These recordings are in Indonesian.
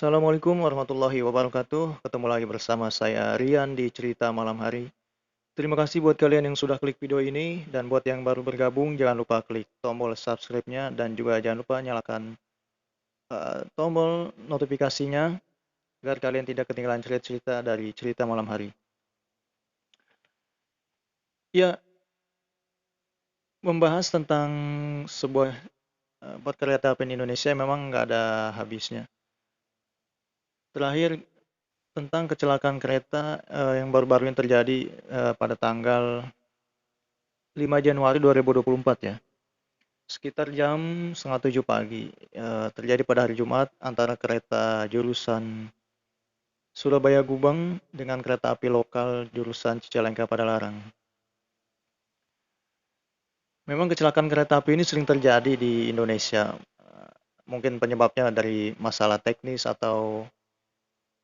Assalamualaikum warahmatullahi wabarakatuh. Ketemu lagi bersama saya Rian di Cerita Malam Hari. Terima kasih buat kalian yang sudah klik video ini dan buat yang baru bergabung jangan lupa klik tombol subscribe-nya dan juga jangan lupa nyalakan tombol notifikasinya agar kalian tidak ketinggalan cerita-cerita dari Cerita Malam Hari. Ya, membahas tentang sebuah perkereta apian Indonesia memang nggak ada habisnya. Terakhir tentang kecelakaan kereta yang baru-baru ini terjadi pada tanggal 5 Januari 2024 ya. Sekitar jam setengah 7 pagi, terjadi pada hari Jumat antara kereta jurusan Surabaya Gubeng dengan kereta api lokal jurusan Cicalengka Padalarang. Memang kecelakaan kereta api ini sering terjadi di Indonesia. Mungkin penyebabnya dari masalah teknis atau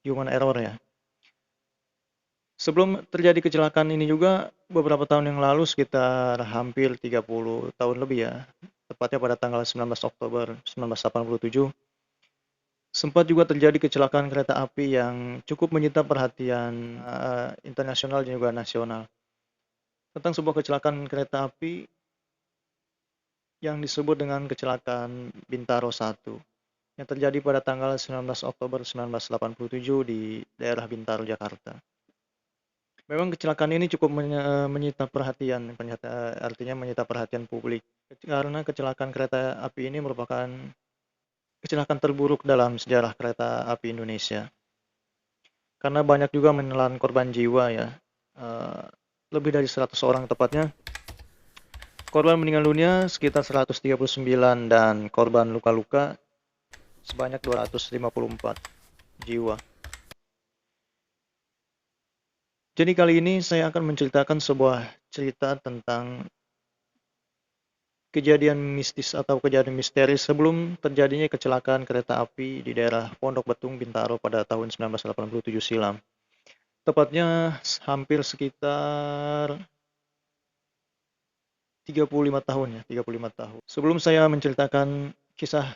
human error ya. Sebelum terjadi kecelakaan ini juga beberapa tahun yang lalu sekitar hampir 30 tahun lebih ya, tepatnya pada tanggal 19 Oktober 1987, sempat juga terjadi kecelakaan kereta api yang cukup menyita perhatian internasional dan juga nasional. Tentang sebuah kecelakaan kereta api yang disebut dengan kecelakaan Bintaro 1 yang terjadi pada tanggal 19 Oktober 1987 di daerah Bintaro, Jakarta. Memang kecelakaan ini cukup menyita perhatian, artinya menyita perhatian publik. Karena kecelakaan kereta api ini merupakan kecelakaan terburuk dalam sejarah kereta api Indonesia. Karena banyak juga menelan korban jiwa ya. Eh, Lebih dari 100 orang tepatnya. Korban meninggal dunia sekitar 139 dan korban luka-luka sebanyak 254 jiwa. Jadi kali ini saya akan menceritakan sebuah cerita tentang kejadian mistis atau kejadian misteris sebelum terjadinya kecelakaan kereta api di daerah Pondok Betung, Bintaro pada tahun 1987 silam. Tepatnya hampir sekitar 35 tahun ya, 35 tahun. Sebelum saya menceritakan kisah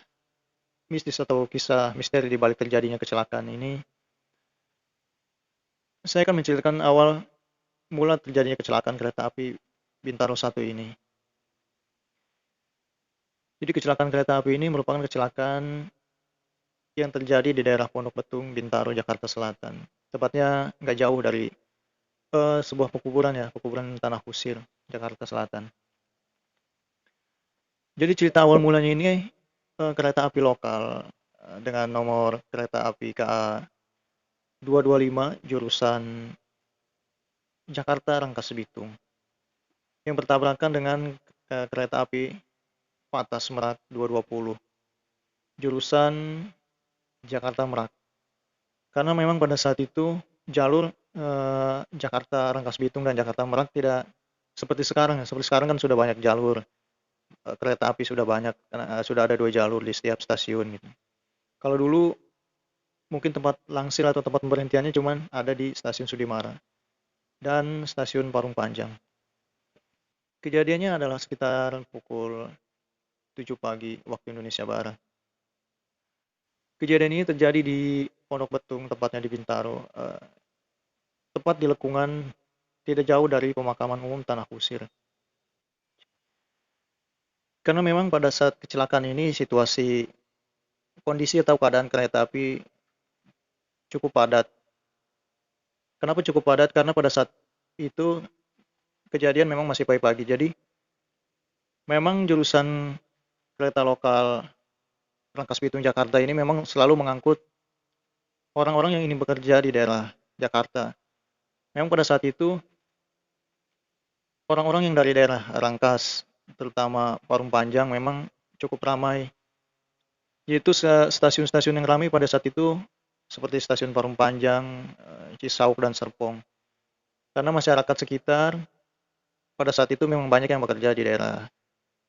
mistis atau kisah misteri di balik terjadinya kecelakaan ini, saya akan menceritakan awal mula terjadinya kecelakaan kereta api Bintaro 1 ini. Jadi kecelakaan kereta api ini merupakan kecelakaan yang terjadi di daerah Pondok Betung, Bintaro, Jakarta Selatan. Tepatnya nggak jauh dari sebuah pekuburan ya, pekuburan Tanah Kusir, Jakarta Selatan. Jadi cerita awal mulanya ini kereta api lokal dengan nomor kereta api KA 225 jurusan Jakarta Rangkas Bitung yang bertabrakan dengan kereta api Patas Merak 220 jurusan Jakarta Merak. Karena memang pada saat itu jalur Jakarta Rangkas Bitung dan Jakarta Merak tidak seperti sekarang ya. Seperti sekarang kan sudah banyak jalur kereta api sudah banyak, sudah ada 2 jalur di setiap stasiun gitu. Kalau dulu mungkin tempat langsir atau tempat pemberhentiannya cuman ada di stasiun Sudimara dan stasiun Parung Panjang. Kejadiannya adalah sekitar pukul 7 pagi waktu Indonesia Barat. Kejadian ini terjadi di Pondok Betung, tepatnya di Bintaro, tepat di lingkungan tidak jauh dari pemakaman umum Tanah Kusir. Karena memang pada saat kecelakaan ini situasi kondisi atau keadaan kereta api cukup padat. Kenapa cukup padat? Karena pada saat itu kejadian memang masih pagi-pagi. Jadi memang jurusan kereta lokal Rangkas Bitung Jakarta ini memang selalu mengangkut orang-orang yang ingin bekerja di daerah Jakarta. Memang pada saat itu orang-orang yang dari daerah Rangkas, terutama Parung Panjang memang cukup ramai. Yaitu stasiun-stasiun yang ramai pada saat itu seperti stasiun Parung Panjang, Cisauk dan Serpong. Karena masyarakat sekitar pada saat itu memang banyak yang bekerja di daerah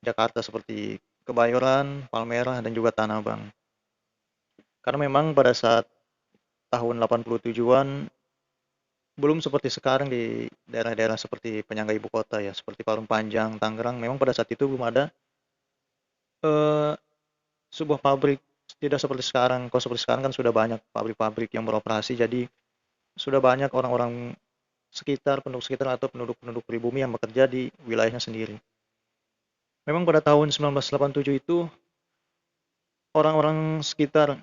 Jakarta seperti Kebayoran, Palmerah, dan juga Tanah Abang. Karena memang pada saat tahun 87-an belum seperti sekarang di daerah-daerah seperti penyangga ibu kota ya, seperti Parung Panjang, Tangerang, memang pada saat itu belum ada eh, sebuah pabrik Tidak seperti sekarang. Kalau seperti sekarang kan sudah banyak pabrik-pabrik yang beroperasi, jadi sudah banyak orang-orang sekitar, penduduk sekitar atau penduduk-penduduk pribumi yang bekerja di wilayahnya sendiri. Memang pada tahun 1987 itu orang-orang sekitar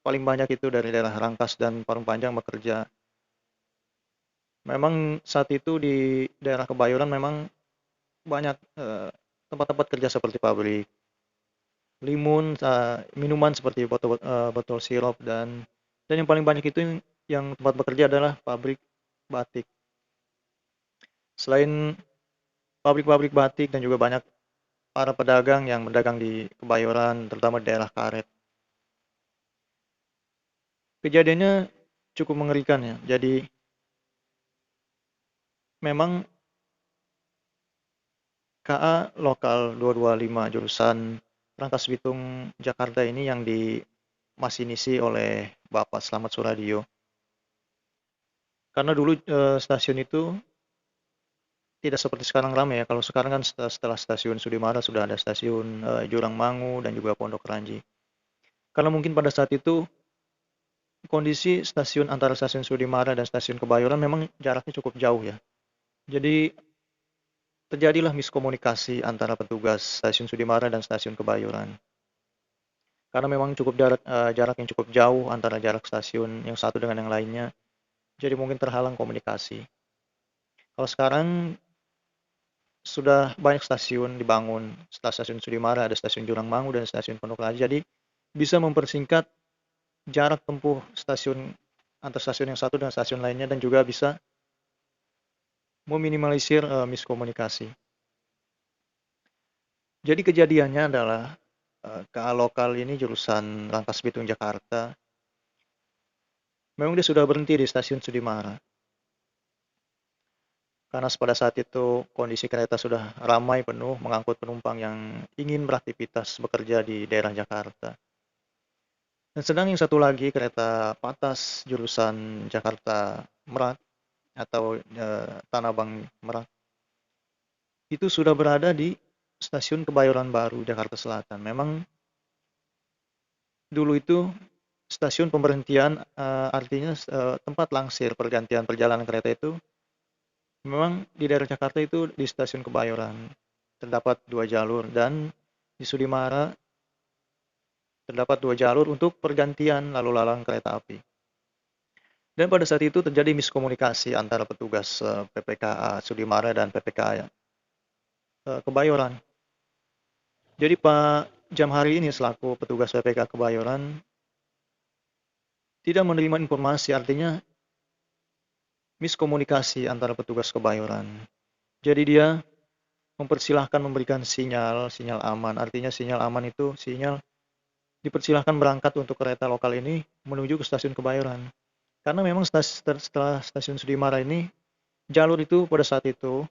paling banyak itu dari daerah Rangkas dan Parung Panjang bekerja. Memang saat itu di daerah Kebayoran memang banyak tempat-tempat kerja seperti pabrik limun, minuman seperti botol sirup dan yang paling banyak itu yang tempat bekerja adalah pabrik batik. Selain pabrik-pabrik batik dan juga banyak para pedagang yang berdagang di Kebayoran, terutama di daerah Karet. Kejadiannya cukup mengerikan ya. Jadi memang KA lokal 225 jurusan Rangkas Bitung Jakarta ini yang dimasinisi oleh Bapak Slamet Suradio. Karena dulu stasiun itu tidak seperti sekarang ramai ya. Kalau sekarang kan setelah stasiun Sudimara sudah ada stasiun Jurang Mangu dan juga Pondok Ranji. Karena mungkin pada saat itu kondisi stasiun antara stasiun Sudimara dan stasiun Kebayoran memang jaraknya cukup jauh ya. Jadi terjadilah miskomunikasi antara petugas stasiun Sudimara dan stasiun Kebayoran. Karena memang cukup jarak yang cukup jauh antara jarak stasiun yang satu dengan yang lainnya. Jadi mungkin terhalang komunikasi. Kalau sekarang sudah banyak stasiun dibangun. Setelah stasiun Sudimara ada stasiun Jurang Mangu dan stasiun Pondok Ranji. Jadi bisa mempersingkat jarak tempuh stasiun antar stasiun yang satu dengan stasiun lainnya dan juga bisa meminimalisir miskomunikasi. Jadi kejadiannya adalah KA lokal ini jurusan Rangkas Bitung Jakarta. Memang dia sudah berhenti di stasiun Sudimara. Karena pada saat itu kondisi kereta sudah ramai penuh mengangkut penumpang yang ingin beraktivitas bekerja di daerah Jakarta. Dan sedang yang satu lagi kereta Patas jurusan Jakarta Merak atau Tanah Abang Merak itu sudah berada di stasiun Kebayoran Baru Jakarta Selatan. Memang dulu itu stasiun pemberhentian artinya tempat langsir pergantian perjalanan kereta itu memang di daerah Jakarta itu di stasiun Kebayoran terdapat 2 jalur dan di Sudimara terdapat 2 jalur untuk pergantian lalu lalang kereta api. Dan pada saat itu terjadi miskomunikasi antara petugas PPKA Sudimara dan PPKA Kebayoran. Jadi Pak Jamhari ini selaku petugas PPKA Kebayoran tidak menerima informasi, artinya miskomunikasi antara petugas Kebayoran. Jadi dia mempersilahkan memberikan sinyal aman. Artinya sinyal aman itu sinyal dipersilahkan berangkat untuk kereta lokal ini menuju ke stasiun Kebayoran. Karena memang setelah stasiun Sudimara ini, jalur itu pada saat itu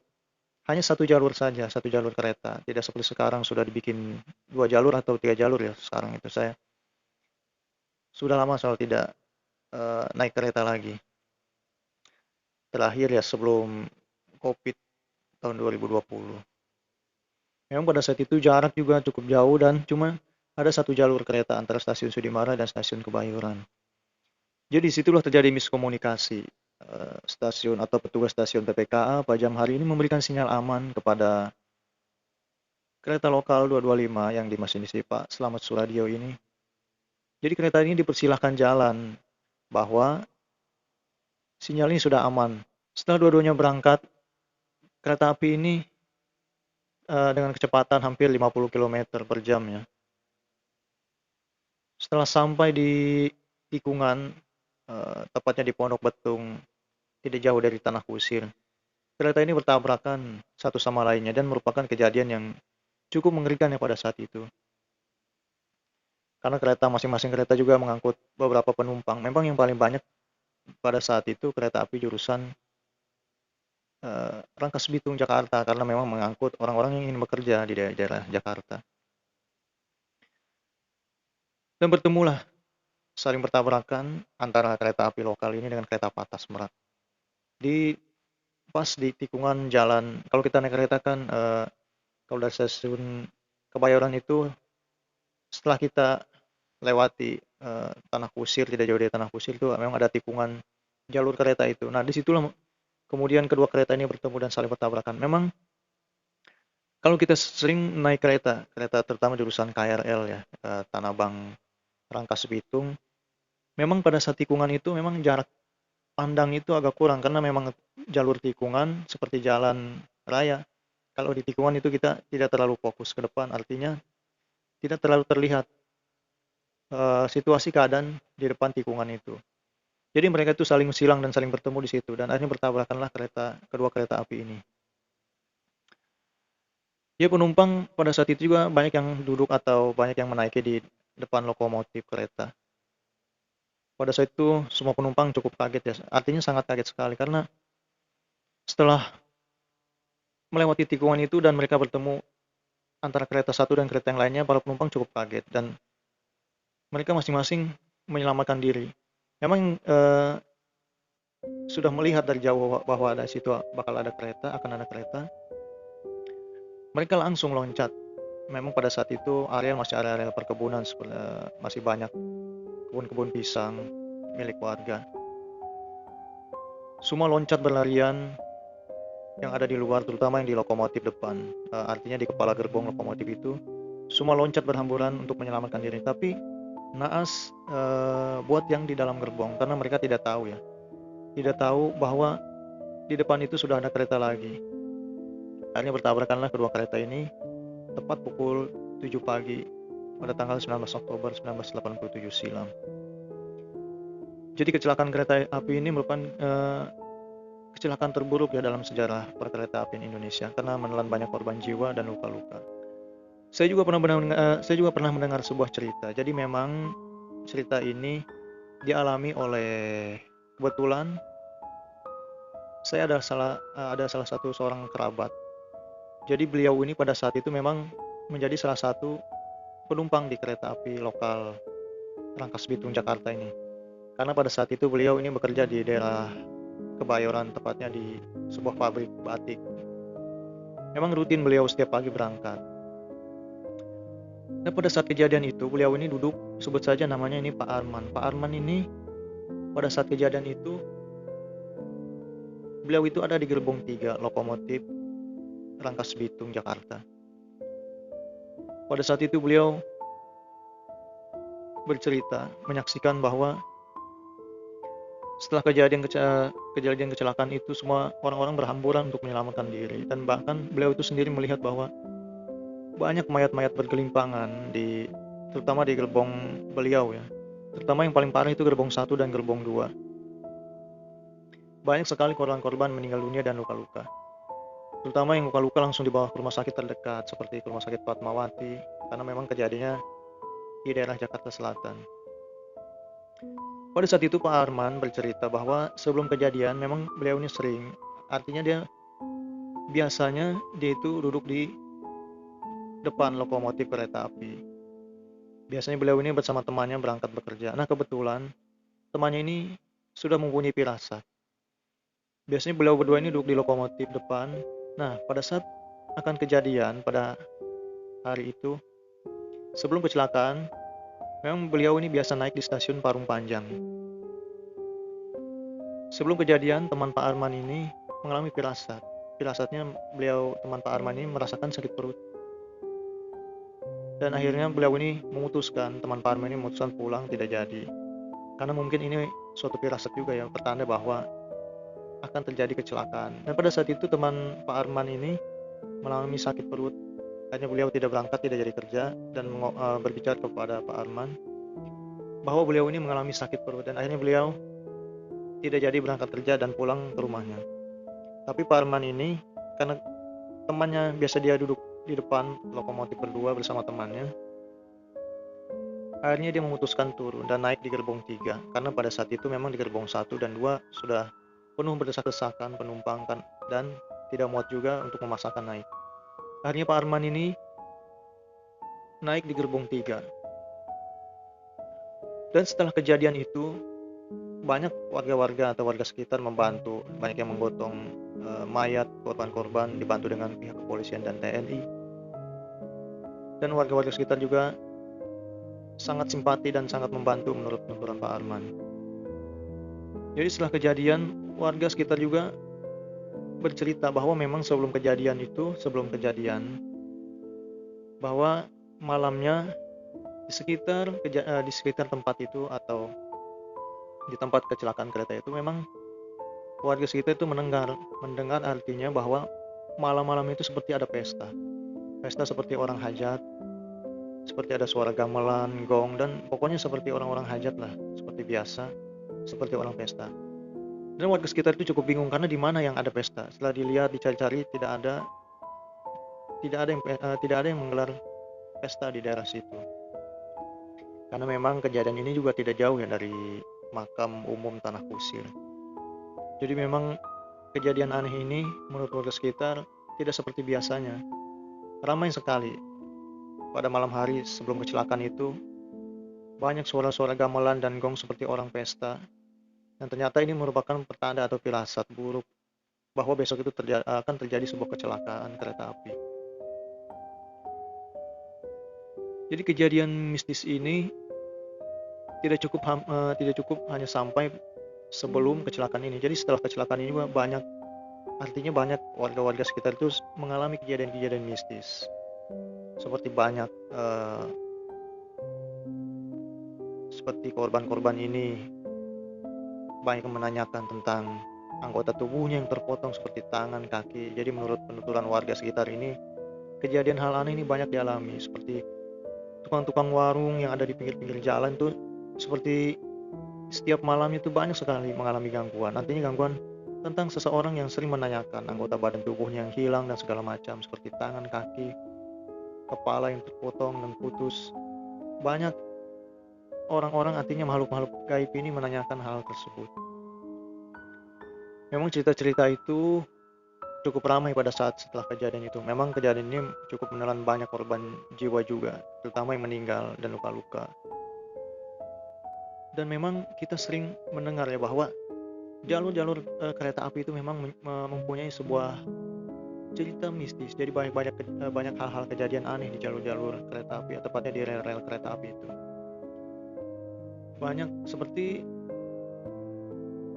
hanya satu jalur saja, satu jalur kereta. Tidak seperti sekarang sudah dibikin 2 jalur atau 3 jalur ya sekarang itu. Saya sudah lama soal tidak naik kereta lagi. Terakhir ya sebelum COVID tahun 2020. Memang pada saat itu jarak juga cukup jauh dan cuma ada satu jalur kereta antara stasiun Sudimara dan stasiun Kebayoran. Jadi situlah terjadi miskomunikasi. Stasiun atau petugas stasiun PPKA Pak Jamhari ini memberikan sinyal aman kepada kereta lokal 225 yang dimasinisi Pak Slamet Suradio ini. Jadi kereta ini dipersilahkan jalan bahwa sinyal ini sudah aman. Setelah dua-duanya berangkat, kereta api ini dengan kecepatan hampir 50 km per jam ya. Setelah sampai di tikungan, tepatnya di Pondok Betung, tidak jauh dari Tanah Kusir, kereta ini bertabrakan satu sama lainnya dan merupakan kejadian yang cukup mengerikan ya pada saat itu. Karena masing-masing kereta juga mengangkut beberapa penumpang. Memang yang paling banyak pada saat itu kereta api jurusan Rangkas Bitung Jakarta karena memang mengangkut orang-orang yang ingin bekerja di daerah Jakarta. Dan bertemulah saling bertabrakan antara kereta api lokal ini dengan kereta Patas Merak. Pas di tikungan jalan, kalau kita naik kereta kan kalau dari stasiun Kebayoran itu setelah kita lewati Tanah Kusir, tidak jauh dari Tanah Kusir itu memang ada tikungan jalur kereta itu. Nah, disitulah kemudian kedua kereta ini bertemu dan saling bertabrakan. Memang kalau kita sering naik kereta, kereta terutama jurusan KRL ya, Tanah Abang Rangkas Bitung, memang pada saat tikungan itu memang jarak pandang itu agak kurang karena memang jalur tikungan seperti jalan raya. Kalau di tikungan itu kita tidak terlalu fokus ke depan, artinya tidak terlalu terlihat situasi keadaan di depan tikungan itu. Jadi mereka itu saling silang dan saling bertemu di situ dan akhirnya bertabrakanlah kedua kereta api ini. Ya penumpang pada saat itu juga banyak yang duduk atau banyak yang menaiki di depan lokomotif kereta. Pada saat itu semua penumpang cukup kaget ya, artinya sangat kaget sekali karena setelah melewati tikungan itu dan mereka bertemu antara kereta satu dan kereta yang lainnya, para penumpang cukup kaget dan mereka masing-masing menyelamatkan diri. Memang sudah melihat dari jauh bahwa ada situ bakal ada kereta, akan ada kereta. Mereka langsung loncat. Memang pada saat itu area masih area perkebunan, masih banyak kebun-kebun pisang milik warga. Semua loncat berlarian yang ada di luar, terutama yang di lokomotif depan. Artinya di kepala gerbong lokomotif itu, semua loncat berhamburan untuk menyelamatkan diri. Tapi naas buat yang di dalam gerbong, karena mereka tidak tahu ya. Tidak tahu bahwa di depan itu sudah ada kereta lagi. Akhirnya bertabrakanlah kedua kereta ini tepat pukul 7 pagi pada tanggal 19 Oktober 1987 silam. Jadi kecelakaan kereta api ini merupakan kecelakaan terburuk ya dalam sejarah perkereta apian Indonesia karena menelan banyak korban jiwa dan luka-luka. Saya juga pernah mendengar sebuah cerita. Jadi memang cerita ini dialami oleh, kebetulan saya ada salah satu seorang kerabat. Jadi beliau ini pada saat itu memang menjadi salah satu penumpang di kereta api lokal Rangkas Bitung Jakarta ini. Karena pada saat itu beliau ini bekerja di daerah Kebayoran, tepatnya di sebuah pabrik batik. Memang rutin beliau setiap pagi berangkat. Dan pada saat kejadian itu beliau ini duduk, sebut saja namanya ini Pak Arman. Pak Arman ini pada saat kejadian itu beliau itu ada di gerbong 3 lokomotif Rangkas Bitung Jakarta. Pada saat itu beliau bercerita, menyaksikan bahwa setelah kejadian kecelakaan itu semua orang-orang berhamburan untuk menyelamatkan diri, dan bahkan beliau itu sendiri melihat bahwa banyak mayat-mayat bergelimpangan terutama di gerbong beliau ya. Terutama yang paling parah itu gerbong 1 dan gerbong 2. Banyak sekali korban-korban meninggal dunia dan luka-luka. Terutama yang luka-luka langsung dibawa ke rumah sakit terdekat seperti ke rumah sakit Fatmawati karena memang kejadiannya di daerah Jakarta Selatan. Pada saat itu Pak Arman bercerita bahwa sebelum kejadian memang beliau ini sering, artinya biasanya dia itu duduk di depan lokomotif kereta api. Biasanya beliau ini bersama temannya berangkat bekerja. Nah kebetulan temannya ini sudah mempunyai firasat. Biasanya beliau berdua ini duduk di lokomotif depan. Nah pada saat akan kejadian pada hari itu, sebelum kecelakaan, memang beliau ini biasa naik di stasiun Parung Panjang. Sebelum kejadian, teman Pak Arman ini mengalami firasat. Firasatnya teman Pak Arman ini merasakan sakit perut. Dan akhirnya teman Pak Arman ini memutuskan pulang, tidak jadi. Karena mungkin ini suatu firasat juga ya, pertanda bahwa akan terjadi kecelakaan. Dan pada saat itu teman Pak Arman ini mengalami sakit perut. Akhirnya beliau tidak berangkat, tidak jadi kerja, dan berbicara kepada Pak Arman bahwa beliau ini mengalami sakit perut, dan akhirnya beliau tidak jadi berangkat kerja dan pulang ke rumahnya. Tapi Pak Arman ini, karena temannya biasa dia duduk di depan lokomotif berdua bersama temannya, akhirnya dia memutuskan turun dan naik di gerbong 3. Karena pada saat itu memang di gerbong 1 dan 2 sudah penuh berdesak-desakan penumpang dan tidak muat juga untuk memaksakan naik. Akhirnya Pak Arman ini naik di gerbong 3. Dan setelah kejadian itu, banyak warga-warga atau warga sekitar membantu, banyak yang menggotong mayat korban-korban, dibantu dengan pihak kepolisian dan TNI. Dan warga-warga sekitar juga sangat simpati dan sangat membantu menurut penuturan Pak Arman. Jadi setelah kejadian, warga sekitar juga bercerita bahwa memang sebelum kejadian, bahwa malamnya di sekitar tempat itu atau di tempat kecelakaan kereta itu, memang warga sekitar itu mendengar artinya bahwa malam-malam itu seperti ada pesta seperti orang hajat, seperti ada suara gamelan, gong, dan pokoknya seperti orang-orang hajat lah, seperti biasa, seperti orang pesta. Dan warga sekitar itu cukup bingung karena di mana yang ada pesta. Setelah dilihat, dicari-cari, tidak ada yang menggelar pesta di daerah situ. Karena memang kejadian ini juga tidak jauh ya dari makam umum Tanah Kusir. Jadi memang kejadian aneh ini menurut warga sekitar tidak seperti biasanya. Ramai sekali. Pada malam hari sebelum kecelakaan itu, banyak suara-suara gamelan dan gong seperti orang pesta. Dan ternyata ini merupakan pertanda atau firasat buruk bahwa besok itu akan terjadi sebuah kecelakaan kereta api. Jadi kejadian mistis ini tidak cukup hanya sampai sebelum kecelakaan ini. Jadi setelah kecelakaan ini juga banyak warga-warga sekitar itu mengalami kejadian-kejadian mistis. Seperti seperti korban-korban ini banyak yang menanyakan tentang anggota tubuhnya yang terpotong seperti tangan, kaki. Jadi menurut penuturan warga sekitar ini, kejadian hal aneh ini banyak dialami, seperti tukang-tukang warung yang ada di pinggir-pinggir jalan tuh seperti setiap malam itu banyak sekali mengalami gangguan. Artinya gangguan tentang seseorang yang sering menanyakan anggota badan tubuhnya yang hilang dan segala macam, seperti tangan, kaki, kepala yang terpotong dan putus. Banyak orang-orang, artinya makhluk-makhluk gaib ini, menanyakan hal tersebut. Memang cerita-cerita itu cukup ramai pada saat setelah kejadian itu. Memang kejadian ini cukup menelan banyak korban jiwa juga, terutama yang meninggal dan luka-luka. Dan memang kita sering mendengar ya bahwa jalur-jalur kereta api itu memang mempunyai sebuah cerita mistis. Jadi banyak hal-hal kejadian aneh di jalur-jalur kereta api, tepatnya di rel-rel kereta api itu. Banyak, seperti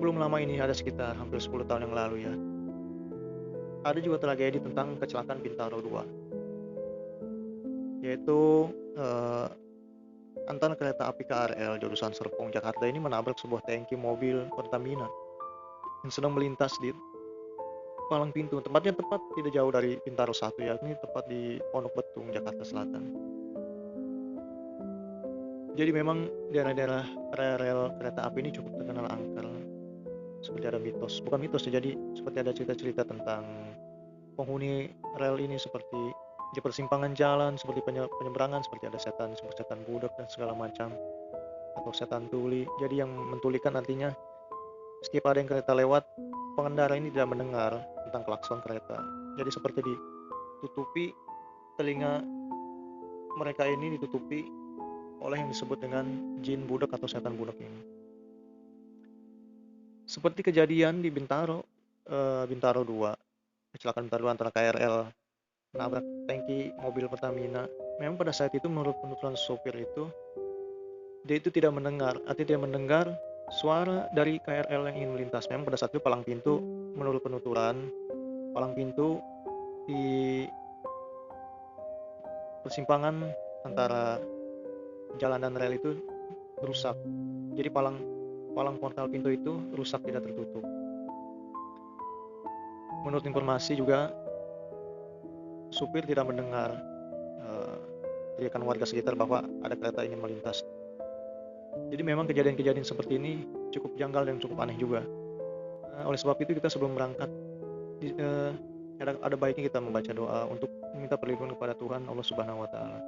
belum lama ini, ada sekitar hampir 10 tahun yang lalu ya, ada juga tragedi tentang kecelakaan Bintaro 2, yaitu antara kereta api KRL jurusan Serpong Jakarta ini menabrak sebuah tangki mobil Pertamina yang sedang melintas di Palang Pintu, tempatnya tepat tidak jauh dari Bintaro 1, yakni tepat di Pondok Betung, Jakarta Selatan. Jadi memang daerah-daerah rel kereta api ini cukup terkenal angker. Seperti ada bukan mitos ya, jadi seperti ada cerita-cerita tentang penghuni rel ini, seperti di persimpangan jalan, seperti penyeberangan, seperti ada setan, seperti setan budak dan segala macam, atau setan tuli. Jadi yang mentulikan, artinya setiap ada yang kereta lewat, pengendara ini tidak mendengar tentang klakson kereta. Jadi seperti ditutupi, telinga mereka ini ditutupi oleh yang disebut dengan jin budak atau setan budak ini. Seperti kejadian di Bintaro 2, kecelakaan Bintaro 2 antara KRL menabrak tangki mobil Pertamina. Memang pada saat itu menurut penuturan sopir itu, dia itu tidak mendengar suara dari KRL yang ingin melintas. Memang pada saat itu palang pintu, menurut penuturan, palang pintu di persimpangan antara jalan dan rel itu rusak. Jadi palang portal pintu itu rusak, tidak tertutup. Menurut informasi juga, supir tidak mendengar teriakan warga sekitar bahwa ada kereta ingin melintas. Jadi memang kejadian-kejadian seperti ini cukup janggal dan cukup aneh juga. Oleh sebab itu, kita sebelum berangkat ada baiknya kita membaca doa untuk meminta perlindungan kepada Tuhan Allah Subhanahu wa Ta'ala.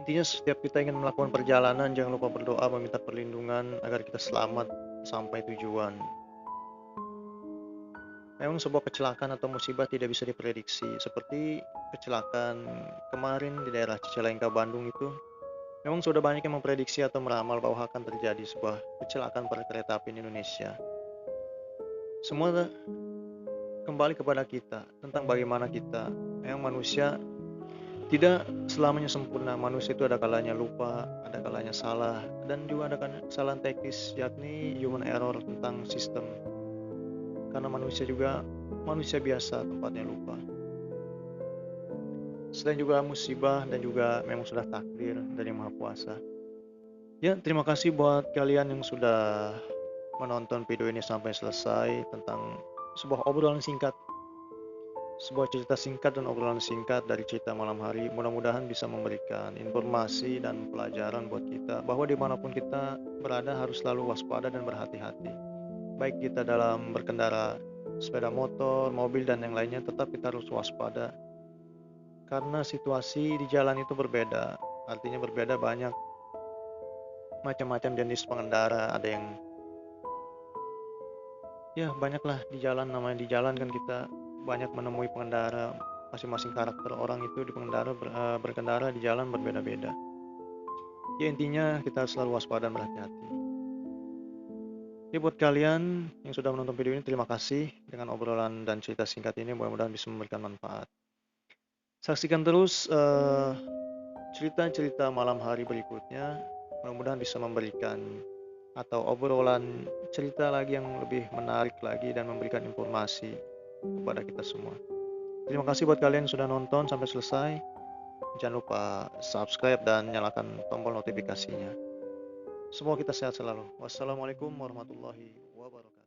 Intinya setiap kita ingin melakukan perjalanan, jangan lupa berdoa meminta perlindungan agar kita selamat sampai tujuan. Memang sebuah kecelakaan atau musibah tidak bisa diprediksi. Seperti kecelakaan kemarin di daerah Cicalengka, Bandung itu, memang sudah banyak yang memprediksi atau meramal bahwa akan terjadi sebuah kecelakaan pada kereta api di Indonesia. Semua kembali kepada kita, tentang bagaimana kita, memang manusia Tidak selamanya sempurna, manusia itu ada kalanya lupa, ada kalanya salah, dan juga ada kesalahan teknis, yakni human error tentang sistem. Karena manusia juga manusia biasa tempatnya lupa. Selain juga musibah dan juga memang sudah takdir dari Yang Maha Kuasa. Ya, terima kasih buat kalian yang sudah menonton video ini sampai selesai tentang sebuah obrolan singkat. Sebuah cerita singkat dan obrolan singkat dari cerita malam hari mudah-mudahan bisa memberikan informasi dan pelajaran buat kita bahwa dimanapun kita berada harus selalu waspada dan berhati-hati. Baik kita dalam berkendara sepeda motor, mobil, dan yang lainnya, tetap kita harus waspada. Karena situasi di jalan itu berbeda, artinya berbeda banyak macam-macam jenis pengendara, ada yang ya banyaklah di jalan, namanya di jalan kan kita banyak menemui pengendara, masing-masing karakter orang itu di berkendara di jalan berbeda-beda. Ya intinya kita harus selalu waspada dan berhati-hati. Ya buat kalian yang sudah menonton video ini, terima kasih dengan obrolan dan cerita singkat ini, mudah-mudahan bisa memberikan manfaat. Saksikan terus cerita-cerita malam hari berikutnya, mudah-mudahan bisa memberikan atau obrolan cerita lagi yang lebih menarik lagi dan memberikan informasi kepada kita semua. Terima kasih buat kalian yang sudah nonton sampai selesai. Jangan lupa subscribe dan nyalakan tombol notifikasinya. Semoga kita sehat selalu. Wassalamualaikum warahmatullahi wabarakatuh.